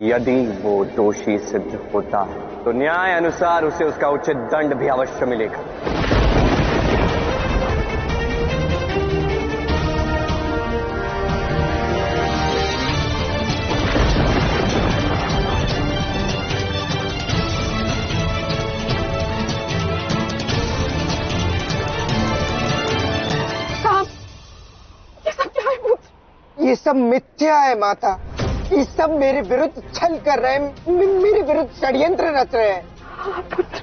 यदि वो दोषी सिद्ध होता है तो न्याय अनुसार उसे उसका उचित दंड भी अवश्य मिलेगा। ये सब मिथ्या है माता। ये सब मेरे विरुद्ध छल कर रहे हैं, मेरे विरुद्ध षड्यंत्र रच रहे हैं। हाँ पुत्र,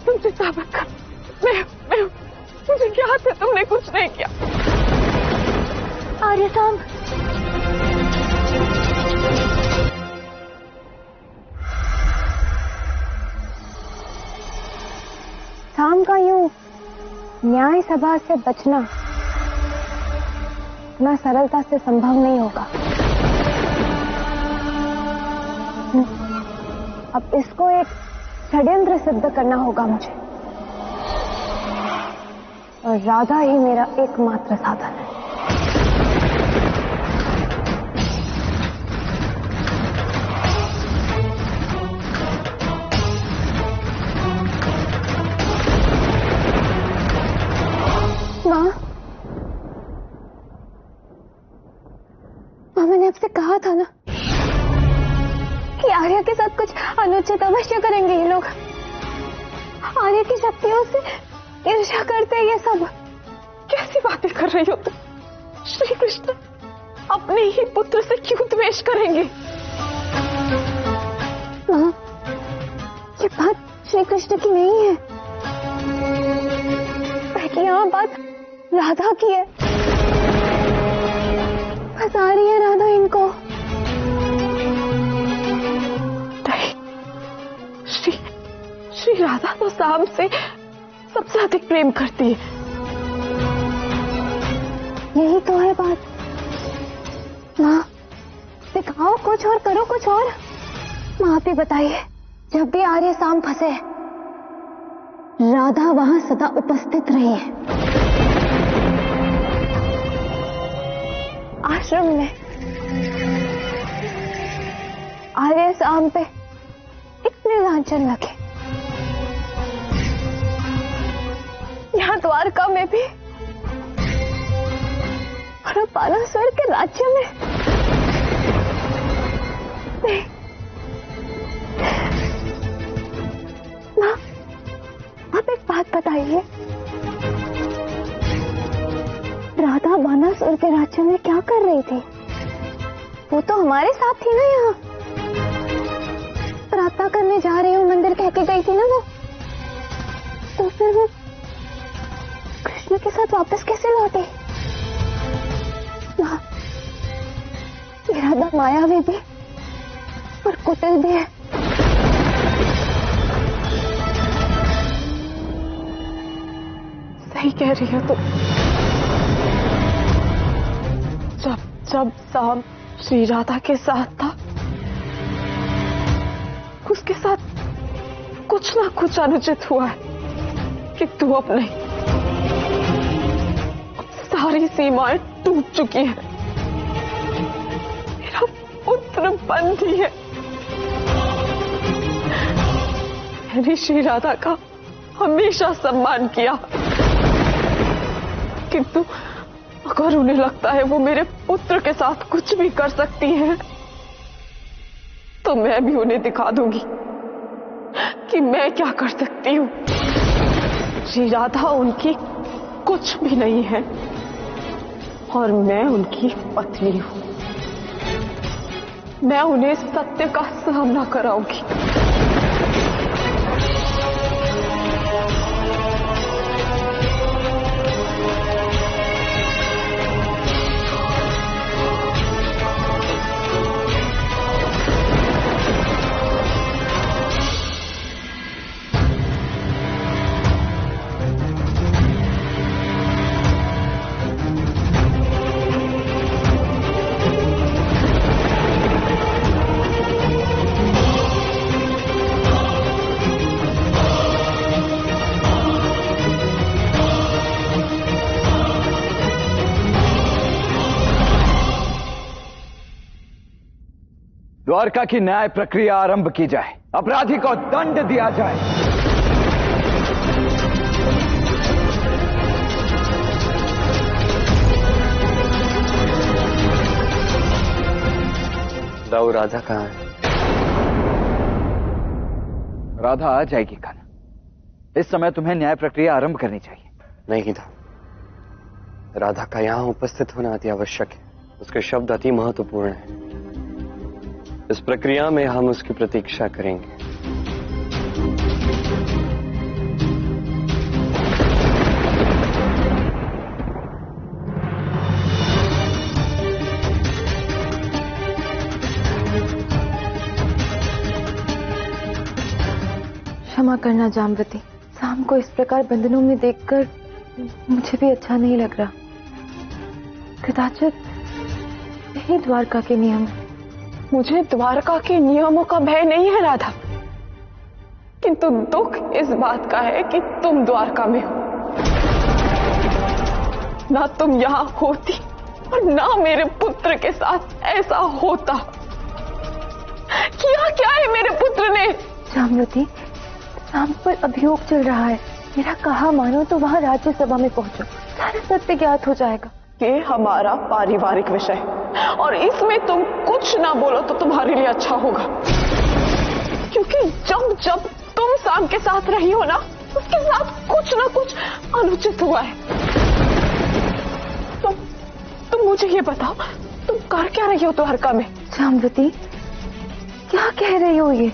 तुम चिंता मत कर। मैं मुझे याद है तुमने कुछ नहीं किया। आर्य सांब, सांब का यूं न्याय सभा से बचना इतना सरलता से संभव नहीं होगा। अब इसको एक षड्यंत्र सिद्ध करना होगा मुझे, और राधा ही मेरा एकमात्र साधन है। मैंने आपसे कहा था ना कि आर्य के साथ कुछ अनुचित अवश्य करेंगे ये लोग। आर्य की शक्तियों से ईर्ष्या करते ये सब। कैसी बातें कर रही हो तुम? श्री कृष्ण अपने ही पुत्र से क्यों द्वेष करेंगे? मां, ये बात श्री कृष्ण की नहीं है, बल्कि यहाँ बात राधा की है। फंसा रही है राधा इनको। नहीं, श्री राधा तो सांब से सबसे अधिक प्रेम करती है। यही तो है बात। माँ, दिखाओ कुछ और करो कुछ और। माँ आप ही बताइए, जब भी आर्य सांब फंसे राधा वहां सदा उपस्थित रही है। आश्रम में आर्य सांब पे इतने लांछन लगे, यहाँ द्वारका में भी, और बालासुर के राज्य में। नहीं माँ, आप एक बात बताइए, राधा बानासुर के राज्य में क्या कर रही थी? वो तो हमारे साथ थी ना यहाँ। प्रार्थना करने जा रही हूँ मंदिर कह के गई थी ना वो। तो फिर वो कृष्ण के साथ वापस कैसे लौटी? माँ, ये राधा मायावी भी और कुटिल भी है। सही कह रही हो तुम। जब सांब श्री राधा के साथ था, उसके साथ कुछ ना कुछ अनुचित हुआ है, किंतु अब नहीं। सारी सीमाएं टूट चुकी है। मेरा पुत्र बंदी है। मैंने श्री राधा का हमेशा सम्मान किया, किंतु अगर उन्हें लगता है वो मेरे पुत्र के साथ कुछ भी कर सकती है, तो मैं भी उन्हें दिखा दूंगी कि मैं क्या कर सकती हूँ। श्री राधा उनकी कुछ भी नहीं है, और मैं उनकी पत्नी हूँ। मैं उन्हें सत्य का सामना कराऊंगी। द्वारका की न्याय प्रक्रिया आरंभ की जाए, अपराधी को दंड दिया जाए। दाऊ, राधा कहाँ है? राधा आ जाएगी कान्हा। इस समय तुम्हें न्याय प्रक्रिया आरंभ करनी चाहिए। नहीं दाऊ, राधा का यहाँ उपस्थित होना अति आवश्यक है। उसके शब्द अति महत्वपूर्ण है। इस प्रक्रिया में हम उसकी प्रतीक्षा करेंगे। क्षमा करना जाम्बवती, शाम को इस प्रकार बंधनों में देखकर मुझे भी अच्छा नहीं लग रहा। कदाचित यही द्वारका के नियम है। मुझे द्वारका के नियमों का भय नहीं है राधा, किंतु दुख इस बात का है कि तुम द्वारका में हो। ना तुम यहाँ होती और ना मेरे पुत्र के साथ ऐसा होता। किया क्या है मेरे पुत्र ने? जाम्बवती, शाम पर अभियोग चल रहा है। मेरा कहा मानो तो वहाँ राज्यसभा में पहुंचो, सारा सत्य ज्ञात हो जाएगा। ये हमारा पारिवारिक विषय है और इसमें तुम कुछ ना बोलो तो तुम्हारे लिए अच्छा होगा, क्योंकि जब जब तुम शाम के साथ रही हो ना, उसके साथ कुछ ना कुछ अनुचित हुआ है। तुम मुझे ये बताओ, तुम कर क्या रही हो द्वारका में? जाम्बवती, क्या कह रही हो ये?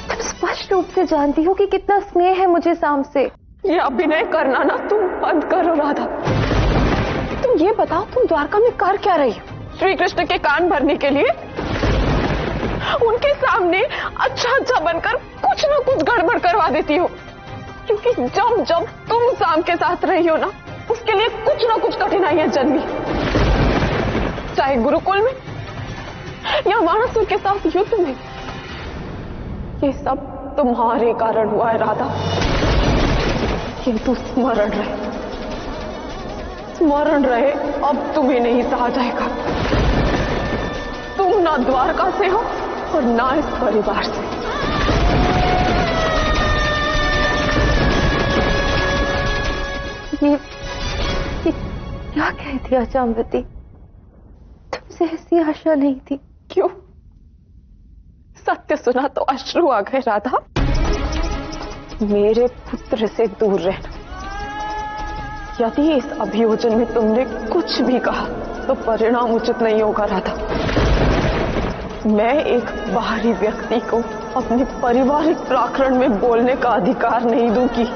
तुम स्पष्ट रूप से जानती हो कि कितना स्नेह है मुझे शाम से। ये अभिनय करना ना तुम बंद करो राधा। तुम ये बताओ, तुम द्वारका में कर क्या रही हो? श्री कृष्ण के कान भरने के लिए? उनके सामने अच्छा अच्छा बनकर कुछ ना कुछ गड़बड़ करवा देती हो, क्योंकि जब जब तुम शाम के साथ रही हो ना, उसके लिए कुछ ना कुछ कठिनाइयां जन्मी, चाहे गुरुकुल में या वाणासुर के साथ युद्ध में। ये सब तुम्हारे कारण हुआ है राधा, किंतु स्मरण रहे, अब तुम्हें नहीं सहा जाएगा। तुम ना द्वारका से हो और ना इस परिवार से। ये क्या कह दिया जाम्बवती? तुमसे ऐसी आशा नहीं थी। क्यों? सत्य सुना तो अश्रु आ गए राधा। मेरे पुत्र से दूर रहना। यदि इस अभियोजन में तुमने कुछ भी कहा तो परिणाम उचित नहीं होगा राधा। मैं एक बाहरी व्यक्ति को अपने पारिवारिक प्रकरण में बोलने का अधिकार नहीं दूंगी।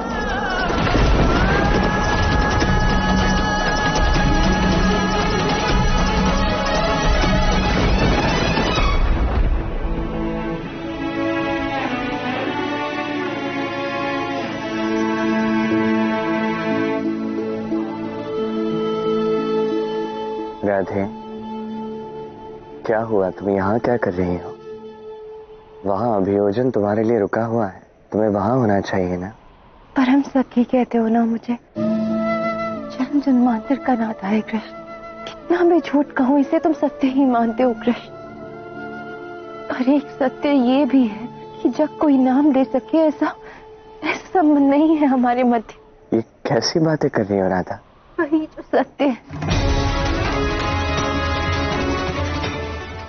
राधे, क्या हुआ? तुम यहाँ क्या कर रही हो? वहाँ अभियोजन तुम्हारे लिए रुका हुआ है, तुम्हें वहाँ होना चाहिए ना। परम सखी कहते हो ना मुझे। जन्म जन्मांतर का नाता है कृष्ण। कितना मैं झूठ कहूँ, इसे तुम सत्य ही मानते हो कृष्ण। और एक सत्य ये भी है कि जब कोई नाम दे सके ऐसा संबंध नहीं है हमारे मध्य। ये कैसी बातें कर रही हो राधा? वही जो सत्य है।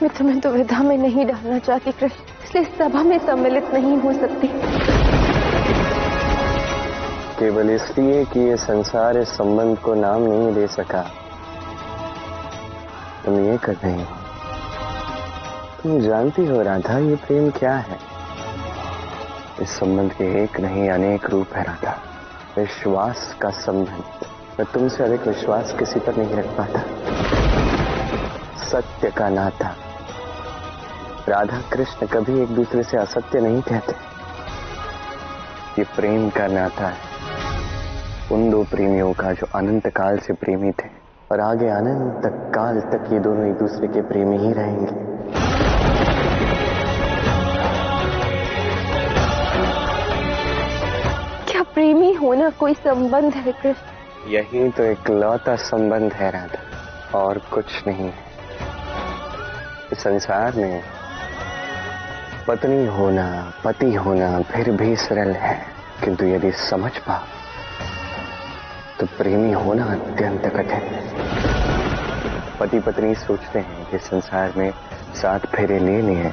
मैं तुम्हें दुविधा में नहीं डालना चाहती कृष्ण, इसलिए सभा में सम्मिलित नहीं हो सकती। केवल इसलिए कि ये संसार इस संबंध को नाम नहीं दे सका, तुम ये कर रही हो? तुम जानती हो राधा, ये प्रेम क्या है? इस संबंध के एक नहीं अनेक रूप है राधा। विश्वास का संबंध। मैं तुमसे अधिक विश्वास किसी पर नहीं रख पाता। सत्य का नाता। राधा कृष्ण कभी एक दूसरे से असत्य नहीं कहते। ये प्रेम का नाता है, उन दो प्रेमियों का जो अनंत काल से प्रेमी थे और आगे अनंत काल तक ये दोनों एक दूसरे के प्रेमी ही रहेंगे। क्या प्रेमी होना कोई संबंध है कृष्ण? यही तो इकलौता संबंध है राधा, और कुछ नहीं है। इस संसार में पत्नी होना, पति होना फिर भी सरल है, किंतु यदि समझ पाओ तो प्रेमी होना अत्यंत कठिन है। पति पत्नी सोचते हैं कि संसार में 7 फेरे ले लिए,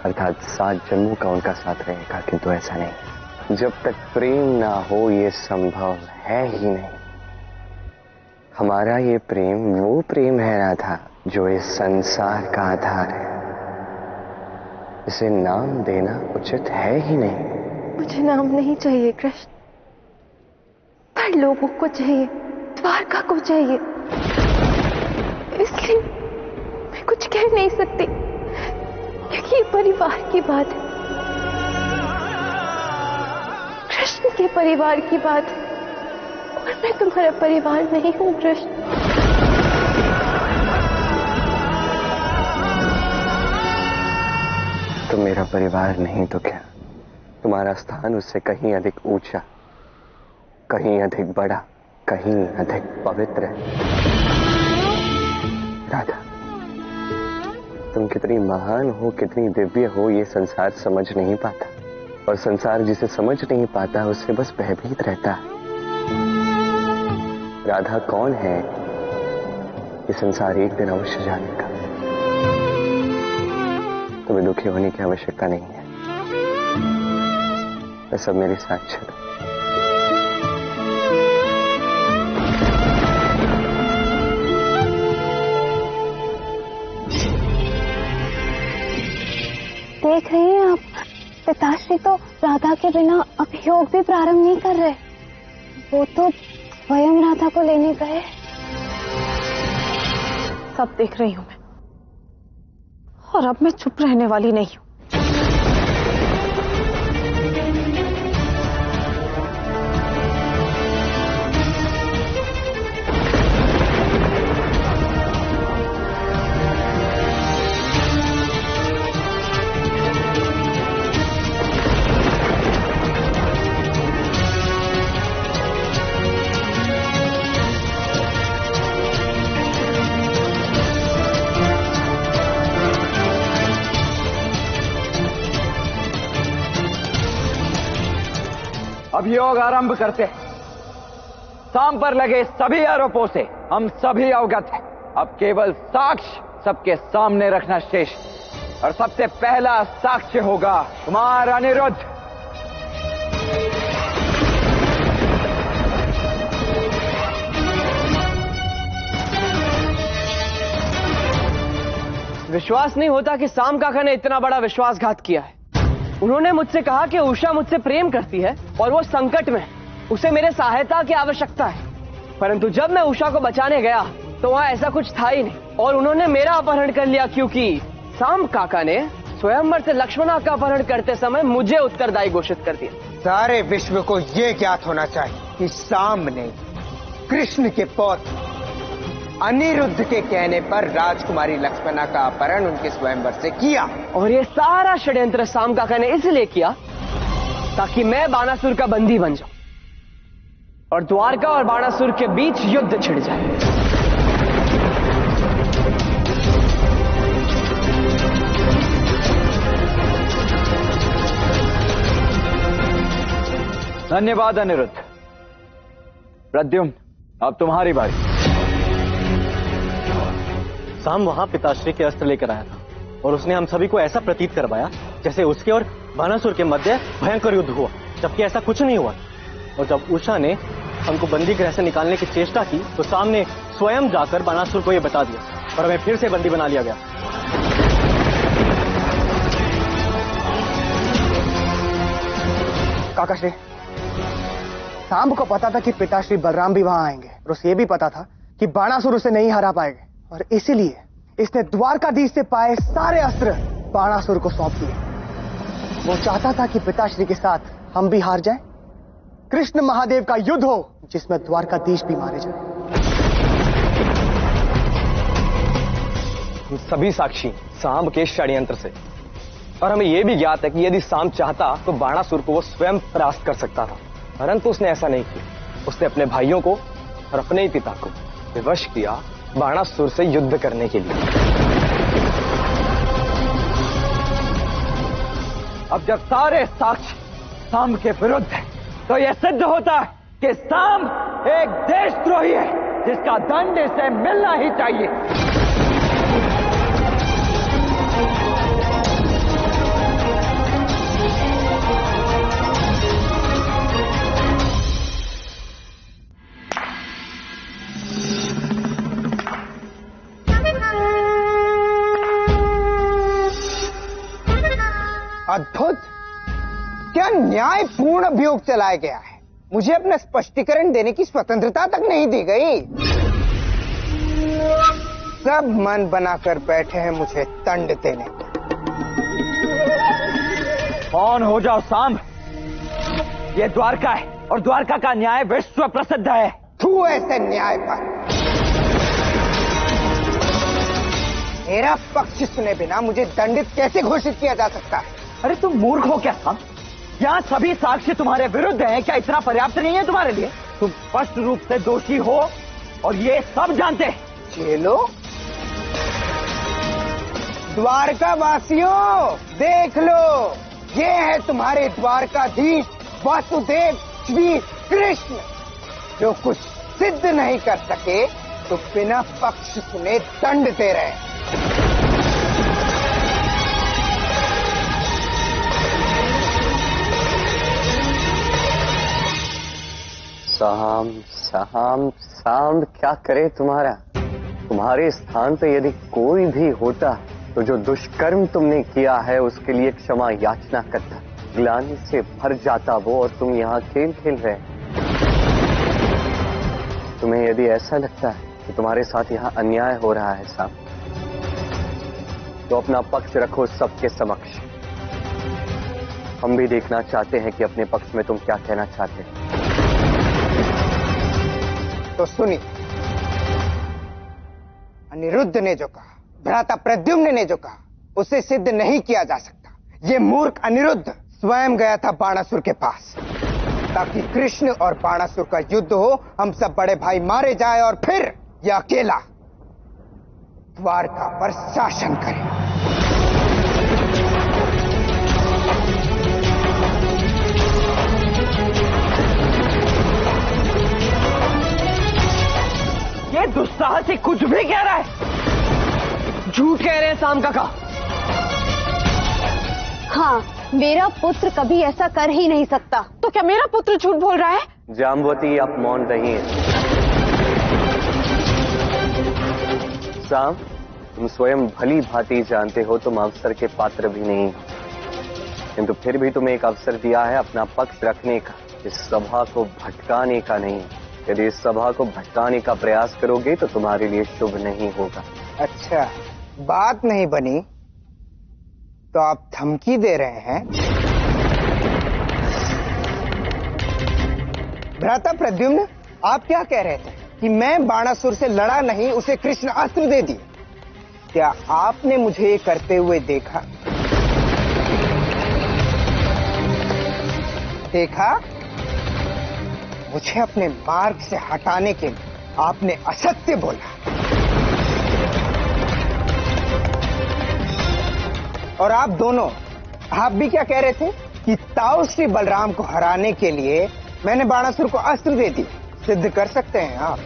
अर्थात 7 जन्मों का उनका साथ रहेगा, किंतु ऐसा नहीं। जब तक प्रेम ना हो ये संभव है ही नहीं। हमारा ये प्रेम वो प्रेम है राधा जो इस संसार का आधार है। इसे नाम देना उचित है ही नहीं। मुझे नाम नहीं चाहिए कृष्ण, पर लोगों को चाहिए, द्वारका को चाहिए। इसलिए मैं कुछ कह नहीं सकती, क्योंकि ये परिवार की बात है, कृष्ण के परिवार की बात है, और मैं तुम्हारा परिवार नहीं हूं कृष्ण। तुम मेरा परिवार नहीं तो क्या, तुम्हारा स्थान उससे कहीं अधिक ऊंचा, कहीं अधिक बड़ा, कहीं अधिक पवित्र है। राधा, तुम कितनी महान हो, कितनी दिव्य हो, ये संसार समझ नहीं पाता, और संसार जिसे समझ नहीं पाता उससे बस भयभीत रहता है। राधा कौन है ये संसार एक दिन अवश्य जानेगा। तुम्हें दुखी होने की आवश्यकता नहीं है, ये सब मेरे साथ चलो। देख रही हैं आप, पिताश्री तो राधा के बिना अभियोग भी प्रारंभ नहीं कर रहे। वो तो स्वयं राधा को लेने गए। सब देख रही हूं मैं, और अब मैं चुप रहने वाली नहीं हूं। अभियोग आरंभ करते हैं। साम पर लगे सभी आरोपों से हम सभी अवगत हैं। अब केवल साक्ष्य सबके सामने रखना शेष, और सबसे पहला साक्ष्य होगा कुमार अनिरुद्ध। विश्वास नहीं होता कि साम काका ने इतना बड़ा विश्वासघात किया है। उन्होंने मुझसे कहा कि उषा मुझसे प्रेम करती है और वो संकट में है, उसे मेरे सहायता की आवश्यकता है। परंतु जब मैं उषा को बचाने गया तो वहां ऐसा कुछ था ही नहीं, और उन्होंने मेरा अपहरण कर लिया, क्योंकि साम काका ने स्वयंवर से लक्ष्मणा का अपहरण करते समय मुझे उत्तरदायी घोषित कर दिया। सारे विश्व को यह ज्ञात होना चाहिए कि साम ने कृष्ण के पौत्र अनिरुद्ध के कहने पर राजकुमारी लक्ष्मणा का अपहरण उनके स्वयंवर से किया, और ये सारा षड्यंत्र साम काका ने इसलिए किया ताकि मैं बाणासुर का बंदी बन जाऊं और द्वारका और बाणासुर के बीच युद्ध छिड़ जाए। धन्यवाद अनिरुद्ध। प्रद्युम्न, अब तुम्हारी बारी। साम वहां पिताश्री के अस्त्र लेकर आया था, और उसने हम सभी को ऐसा प्रतीत करवाया जैसे उसके और बाणासुर के मध्य भयंकर युद्ध हुआ, जबकि ऐसा कुछ नहीं हुआ। और जब उषा ने हमको बंदी गृह से निकालने की चेष्टा की तो साम ने स्वयं जाकर बाणासुर को यह बता दिया, और हमें फिर से बंदी बना लिया गया। काकाश्री, साम को पता था कि पिताश्री बलराम भी वहां आएंगे, और उसे यह भी पता था कि बाणासुर उसे नहीं हरा पाएंगे, और इसीलिए इसने द्वारकाधीश से पाए सारे अस्त्र बाणासुर को सौंप दिए। वो चाहता था कि पिताश्री के साथ हम भी हार जाएं, कृष्ण महादेव का युद्ध हो जिसमें द्वारकाधीश भी मारे जाएं। हम सभी साक्षी साम के षड्यंत्र से, और हमें यह भी ज्ञात है कि यदि साम चाहता तो बाणासुर को वो स्वयं परास्त कर सकता था, परंतु उसने ऐसा नहीं किया। उसने अपने भाइयों को और अपने ही पिता को विवश किया बाणासुर से युद्ध करने के लिए। अब जब सारे साक्ष्य सांब के विरुद्ध है तो यह सिद्ध होता है कि सांब एक देशद्रोही है जिसका दंड इसे मिलना ही चाहिए। अद्भुत, क्या न्यायपूर्ण अभियोग चलाया गया है। मुझे अपना स्पष्टीकरण देने की स्वतंत्रता तक नहीं दी गई। सब मन बनाकर बैठे हैं मुझे दंड देने को। कौन हो जाओ सांब, ये द्वारका है और द्वारका का न्याय विश्व प्रसिद्ध है। तू ऐसे न्याय पर मेरा पक्ष सुने बिना मुझे दंडित कैसे घोषित किया जा सकता है? अरे तुम मूर्ख हो क्या सांब? यहाँ सभी साक्ष्य तुम्हारे विरुद्ध हैं, क्या इतना पर्याप्त नहीं है तुम्हारे लिए? तुम स्पष्ट रूप से दोषी हो और ये सब जानते हैं। चलो द्वारका वासियों, देख लो, ये है तुम्हारे द्वारकाधीश वासुदेव श्री कृष्ण, जो कुछ सिद्ध नहीं कर सके तो बिना पक्ष सुने दंड दे रहे हैं। सांब क्या करे तुम्हारा? तुम्हारे स्थान पे यदि कोई भी होता तो जो दुष्कर्म तुमने किया है उसके लिए क्षमा याचना करता, ग्लानि से भर जाता वो, और तुम यहाँ खेल खेल रहे। तुम्हें यदि ऐसा लगता है कि तुम्हारे साथ यहाँ अन्याय हो रहा है सांब, तो अपना पक्ष रखो सबके समक्ष। हम भी देखना चाहते हैं कि अपने पक्ष में तुम क्या कहना चाहते हैं। तो सुनिए, अनिरुद्ध ने जो कहा, भ्राता प्रद्युम्न ने जो कहा, उसे सिद्ध नहीं किया जा सकता। ये मूर्ख अनिरुद्ध स्वयं गया था बाणासुर के पास ताकि कृष्ण और बाणासुर का युद्ध हो, हम सब बड़े भाई मारे जाए और फिर यह अकेला द्वारका पर शासन करे। ये दुस्साहसी कुछ भी कह रहा है। झूठ कह रहे हैं सांब काका। हाँ, मेरा पुत्र कभी ऐसा कर ही नहीं सकता। तो क्या मेरा पुत्र झूठ बोल रहा है? जाम्बवती, आप मौन रहिए। सांब, तुम स्वयं भली भांति जानते हो तुम अवसर के पात्र भी नहीं हो, किंतु फिर भी तुम्हें एक अवसर दिया है अपना पक्ष रखने का, इस सभा को भटकाने का नहीं। यदि इस सभा को भटकाने का प्रयास करोगे तो तुम्हारे लिए शुभ नहीं होगा। अच्छा, बात नहीं बनी तो आप धमकी दे रहे हैं? भ्राता प्रद्युम्न, आप क्या कह रहे थे कि मैं बाणासुर से लड़ा नहीं, उसे कृष्ण अस्त्र दे दिए? क्या आपने मुझे ये करते हुए देखा? मुझे अपने मार्ग से हटाने के लिए आपने असत्य बोला, और आप दोनों, आप भी क्या कह रहे थे कि ताऊ श्री बलराम को हराने के लिए मैंने बाणासुर को अस्त्र दे दिए। सिद्ध कर सकते हैं आप?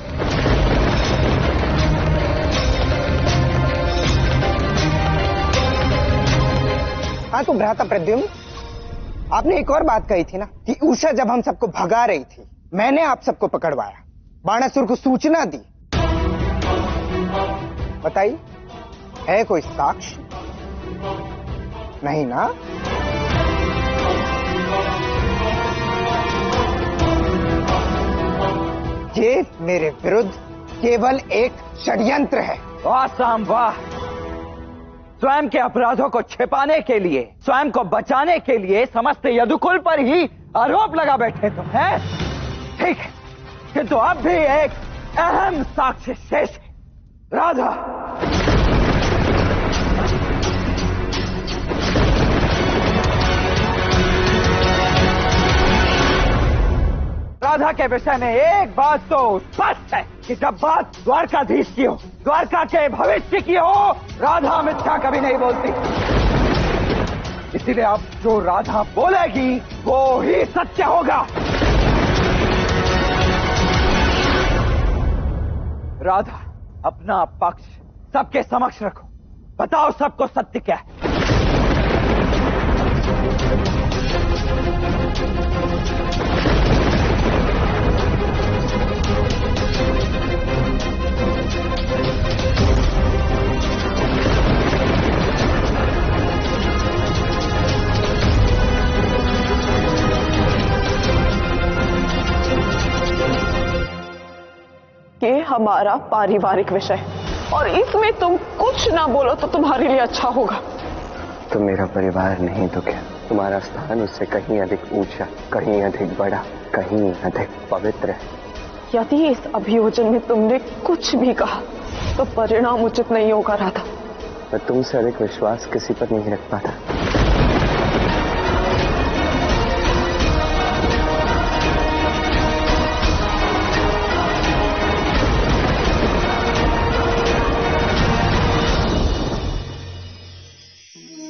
हाँ, तो भ्राता प्रद्युम्न, आपने एक और बात कही थी ना कि उषा जब हम सबको भगा रही थी, मैंने आप सबको पकड़वाया, बाणासुर को सूचना दी। बताइए, है कोई साक्ष्य? नहीं ना? ये मेरे विरुद्ध केवल एक षड्यंत्र है। वाह सांब वाह, स्वयं के अपराधों को छिपाने के लिए, स्वयं को बचाने के लिए समस्त यदुकुल पर ही आरोप लगा बैठे तुम, हैं? ठीक है, किंतु अब भी एक अहम साक्ष्य शेष है। राधा, राधा के विषय में एक बात तो स्पष्ट है कि जब बात द्वारकाधीश की हो, द्वारका के भविष्य की हो, राधा मिथ्या कभी नहीं बोलती। इस इसीलिए अब जो राधा बोलेगी वो ही सत्य होगा। राधा, अपना पक्ष सबके समक्ष रखो, बताओ सबको सत्य क्या है। ये हमारा पारिवारिक विषय और इसमें तुम कुछ ना बोलो तो तुम्हारे लिए अच्छा होगा। तो मेरा परिवार नहीं तो क्या, तुम्हारा स्थान उससे कहीं अधिक ऊंचा, कहीं अधिक बड़ा, कहीं अधिक पवित्र है। यदि इस अभियोजन में तुमने कुछ भी कहा तो परिणाम उचित नहीं होगा राधा। मैं तुमसे अधिक विश्वास किसी पर नहीं रख पाता।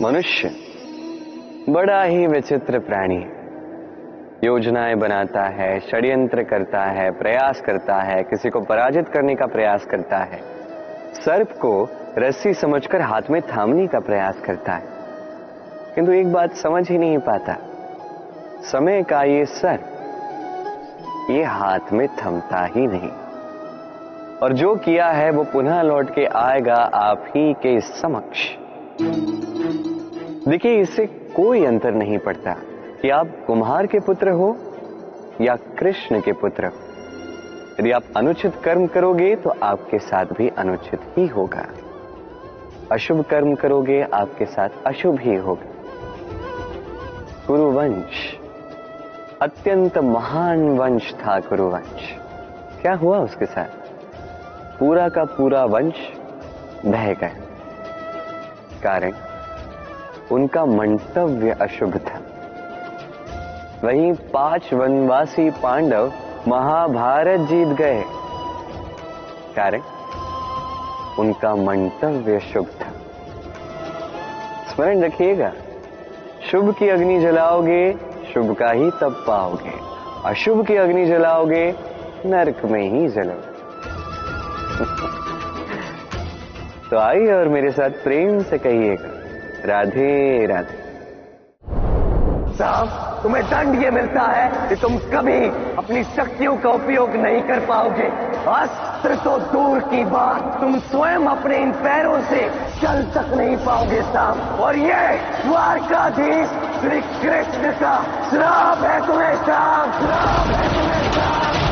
मनुष्य बड़ा ही विचित्र प्राणी है। योजनाएं बनाता है, षड्यंत्र करता है, प्रयास करता है, किसी को पराजित करने का प्रयास करता है, सर्प को रस्सी समझकर हाथ में थामने का प्रयास करता है। किंतु एक बात समझ ही नहीं पाता, समय का ये सर्प ये हाथ में थमता ही नहीं, और जो किया है वो पुनः लौट के आएगा आप ही के समक्ष। देखिए, इससे कोई अंतर नहीं पड़ता कि आप कुम्हार के पुत्र हो या कृष्ण के पुत्र हो। यदि आप अनुचित कर्म करोगे तो आपके साथ भी अनुचित ही होगा, अशुभ कर्म करोगे आपके साथ अशुभ ही होगा। कुरुवंश अत्यंत महान वंश था। कुरुवंश क्या हुआ उसके साथ? पूरा का पूरा वंश बह गया। कारण उनका मंतव्य अशुभ था। वहीं 5 वनवासी पांडव महाभारत जीत गए, कारण उनका मंतव्य शुभ था। स्मरण रखिएगा, शुभ की अग्नि जलाओगे शुभ का ही तप पाओगे, अशुभ की अग्नि जलाओगे नरक में ही जलोगे। तो आइए और मेरे साथ प्रेम से कहिएगा, राधे राधे। साहब, तुम्हें दंड ये मिलता है कि तुम कभी अपनी शक्तियों का उपयोग नहीं कर पाओगे। अस्त्र तो दूर की बात, तुम स्वयं अपने इन पैरों से चल तक नहीं पाओगे साहब। और ये द्वारकाधीश श्री कृष्ण का श्राप है तुम्हें साहब, श्राप है तुम्हें साहब।